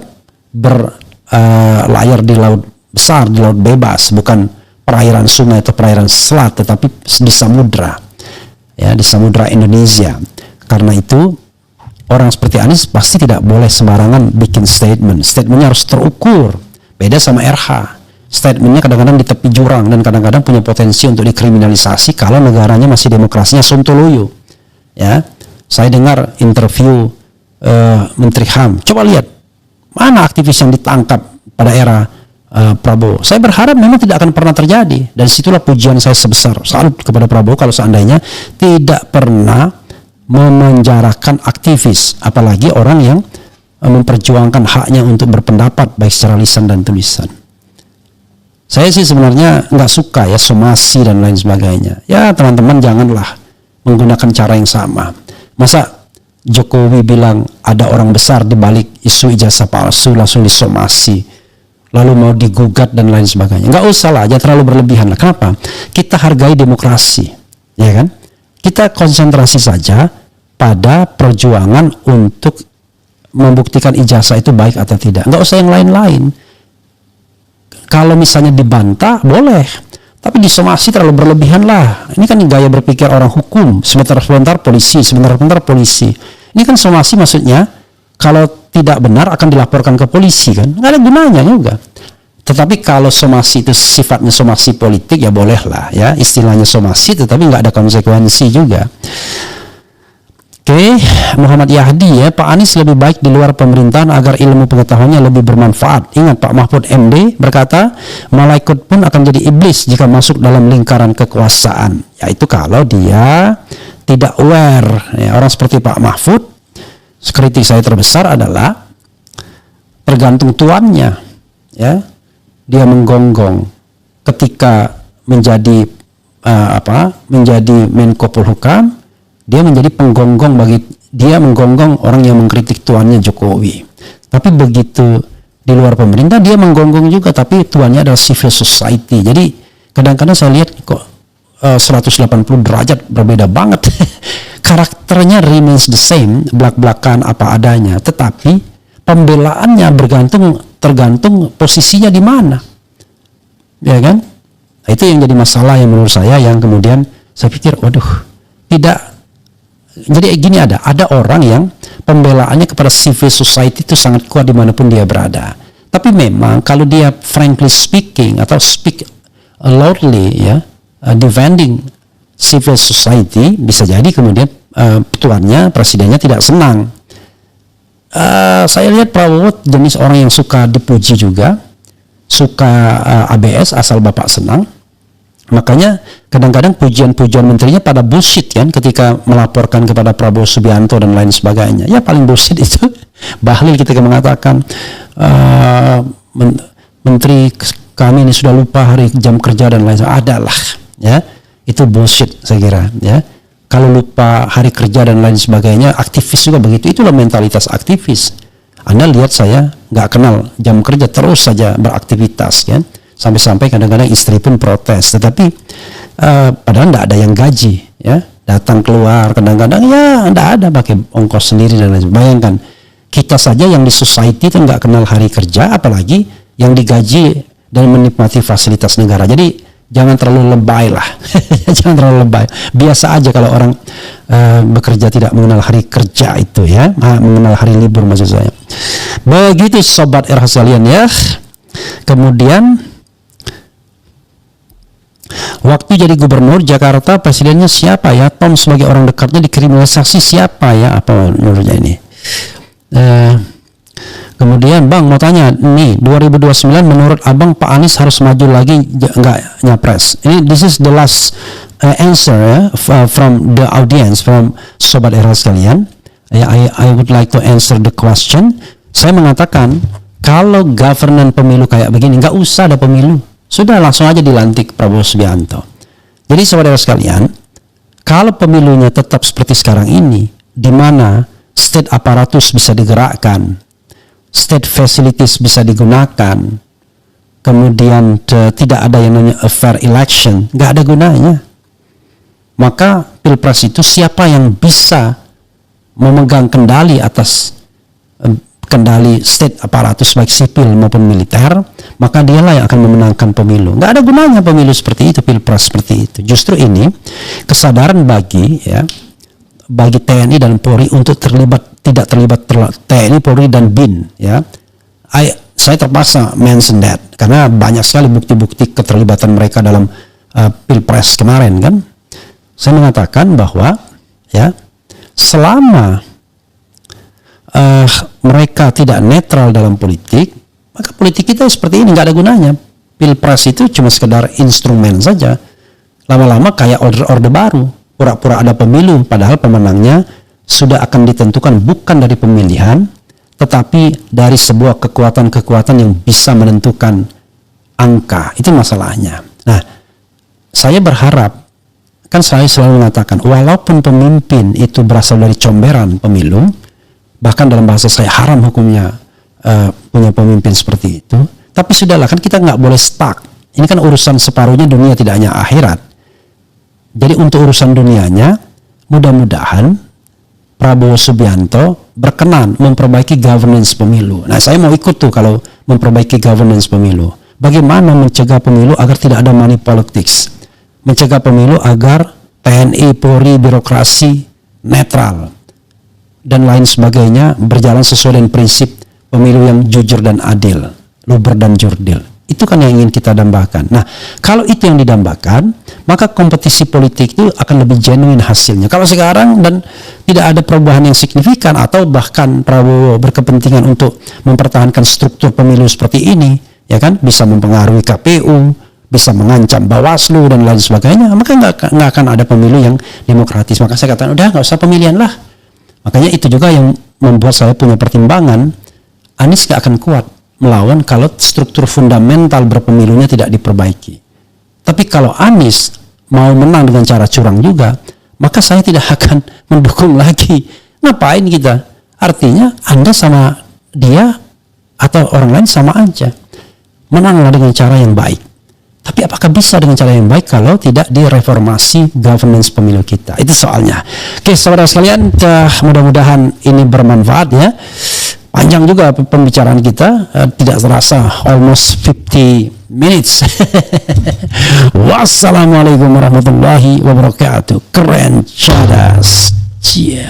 Speaker 3: berlayar di laut besar, di laut bebas, bukan perairan sungai atau perairan selat, tetapi di samudra, ya di samudra Indonesia. Karena itu orang seperti Anies pasti tidak boleh sembarangan bikin statementnya harus terukur. Beda sama RH, statementnya kadang-kadang di tepi jurang dan kadang-kadang punya potensi untuk dikriminalisasi kalau negaranya masih demokrasinya sontoloyo. Ya, saya dengar interview Menteri HAM, coba lihat mana aktivis yang ditangkap pada era Prabowo. Saya berharap memang tidak akan pernah terjadi, dan situlah pujian saya sebesar salut kepada Prabowo kalau seandainya tidak pernah memenjarakan aktivis, apalagi orang yang memperjuangkan haknya untuk berpendapat baik secara lisan dan tulisan. Saya sih sebenarnya nggak suka ya somasi dan lain sebagainya. Ya teman-teman janganlah menggunakan cara yang sama. Masa Jokowi bilang ada orang besar di balik isu ijazah palsu langsung disomasi, lalu mau digugat dan lain sebagainya. Nggak usah lah, jangan terlalu berlebihan lah. Kenapa? Kita hargai demokrasi, ya kan? Kita konsentrasi saja pada perjuangan untuk membuktikan ijazah itu baik atau tidak. Nggak usah yang lain-lain. Kalau misalnya dibantah boleh, tapi disomasi terlalu berlebihan lah. Ini kan gaya berpikir orang hukum, sebentar polisi, sebentar polisi. Ini kan somasi maksudnya kalau tidak benar akan dilaporkan ke polisi kan, nggak ada gunanya juga. Tetapi kalau somasi itu sifatnya somasi politik ya bolehlah ya, istilahnya somasi, tetapi nggak ada konsekuensi juga. Oke, Muhammad Yahdi ya, Pak Anies lebih baik di luar pemerintahan agar ilmu pengetahuannya lebih bermanfaat. Ingat Pak Mahfud MD berkata, malaikat pun akan jadi iblis jika masuk dalam lingkaran kekuasaan. Yaitu kalau dia tidak aware. Ya, orang seperti Pak Mahfud, kritik saya terbesar adalah tergantung tuannya. Ya, dia menggonggong ketika menjadi menjadi Menko Polhukam. Dia menjadi penggonggong menggonggong orang yang mengkritik tuannya Jokowi. Tapi begitu di luar pemerintah dia menggonggong juga, tapi tuannya adalah civil society. Jadi kadang-kadang saya lihat kok 180 derajat berbeda banget. Karakternya remains the same, belak-belakan apa adanya, tetapi pembelaannya tergantung posisinya di mana. Ya kan? Nah, itu yang jadi masalah yang menurut saya, yang kemudian saya pikir waduh, tidak. Jadi gini, ada orang yang pembelaannya kepada civil society itu sangat kuat dimanapun dia berada. Tapi memang kalau dia frankly speaking atau speak loudly ya, defending civil society, bisa jadi kemudian tuannya, presidennya tidak senang. Saya lihat Prabowo jenis orang yang suka dipuji juga, suka ABS asal bapak senang. Makanya kadang-kadang pujian-pujian menterinya pada bullshit kan, ketika melaporkan kepada Prabowo Subianto dan lain sebagainya. Ya paling bullshit itu Bahlil ketika mengatakan menteri kami ini sudah lupa hari jam kerja dan lain sebagainya. Adalah ya, itu bullshit saya kira ya. Kalau lupa hari kerja dan lain sebagainya, aktivis juga begitu. Itulah mentalitas aktivis. Anda lihat saya nggak kenal jam kerja, terus saja beraktivitas kan. Sampai-sampai kadang-kadang istri pun protes, tetapi padahal tidak ada yang gaji, ya, datang keluar kadang-kadang ya tidak ada, pakai ongkos sendiri dan lain sebagainya. Bayangkan kita saja yang di society itu nggak kenal hari kerja, apalagi yang digaji dan menikmati fasilitas negara. Jadi jangan terlalu lebay lah, jangan terlalu lebay. Biasa aja kalau orang bekerja tidak mengenal hari kerja itu ya, mengenal hari libur maksud saya. Begitu sobat RH sekalian ya. Kemudian waktu jadi gubernur Jakarta presidennya siapa ya? Tom sebagai orang dekatnya dikriminalisasi siapa ya? Apa menurutnya ini? Kemudian Bang mau tanya nih, 2029 menurut Abang Pak Anies harus maju lagi nggak nyapres? Ini this is the last answer ya, from the audience, from sobat RH sekalian. I would like to answer the question. Saya mengatakan kalau governance pemilu kayak begini nggak usah ada pemilu. Sudah langsung aja dilantik Prabowo Subianto. Jadi saudara sekalian, kalau pemilunya tetap seperti sekarang ini, di mana state aparatus bisa digerakkan, state facilities bisa digunakan, kemudian tidak ada yang namanya a fair election, nggak ada gunanya. maka pilpres itu siapa yang bisa memegang kendali atas kendali state aparatus baik sipil maupun militer, maka dialah yang akan memenangkan pemilu. Nggak ada gunanya pemilu seperti itu, pilpres seperti itu. Justru ini kesadaran bagi TNI dan Polri untuk tidak terlibat TNI, Polri dan BIN, ya. Saya terpaksa mention that karena banyak sekali bukti-bukti keterlibatan mereka dalam pilpres kemarin, kan. Saya mengatakan bahwa ya selama mereka tidak netral dalam politik, maka politik kita seperti ini, nggak ada gunanya. Pilpres itu cuma sekedar instrumen saja. Lama-lama kayak orde baru, pura-pura ada pemilu, padahal pemenangnya sudah akan ditentukan bukan dari pemilihan, tetapi dari sebuah kekuatan-kekuatan yang bisa menentukan angka. Itu masalahnya. Nah, saya berharap, kan saya selalu mengatakan, walaupun pemimpin itu berasal dari comberan pemilu, bahkan dalam bahasa saya haram hukumnya punya pemimpin seperti itu. Tapi sudahlah, kan kita nggak boleh stuck. Ini kan urusan separuhnya dunia, tidak hanya akhirat. Jadi untuk urusan dunianya, mudah-mudahan Prabowo Subianto berkenan memperbaiki governance pemilu. Nah, saya mau ikut tuh kalau memperbaiki governance pemilu. Bagaimana mencegah pemilu agar tidak ada money politics? Mencegah pemilu agar TNI, Polri, birokrasi netral dan lain sebagainya berjalan sesuai dengan prinsip pemilu yang jujur dan adil, luber dan jurdil. Itu kan yang ingin kita dambakan. Nah, kalau itu yang didambakan, maka kompetisi politik itu akan lebih genuine hasilnya. Kalau sekarang dan tidak ada perubahan yang signifikan, atau bahkan Prabowo berkepentingan untuk mempertahankan struktur pemilu seperti ini, ya kan, bisa mempengaruhi KPU, bisa mengancam Bawaslu dan lain sebagainya, maka nggak akan ada pemilu yang demokratis. Maka saya katakan, udah nggak usah pemilihan lah. Makanya itu juga yang membuat saya punya pertimbangan, Anies nggak akan kuat melawan kalau struktur fundamental berpemilunya tidak diperbaiki. Tapi kalau Anies mau menang dengan cara curang juga, maka saya tidak akan mendukung lagi. Ngapain kita? Artinya Anda sama dia atau orang lain sama aja. Menanglah dengan cara yang baik. Tapi apakah bisa dengan cara yang baik kalau tidak direformasi governance pemilu kita? Itu soalnya. Oke, saudara sekalian, mudah-mudahan ini bermanfaat ya. Panjang juga pembicaraan kita, tidak terasa almost 50 minutes. Wassalamualaikum warahmatullahi wabarakatuh. Keren, cerdas. Yeah.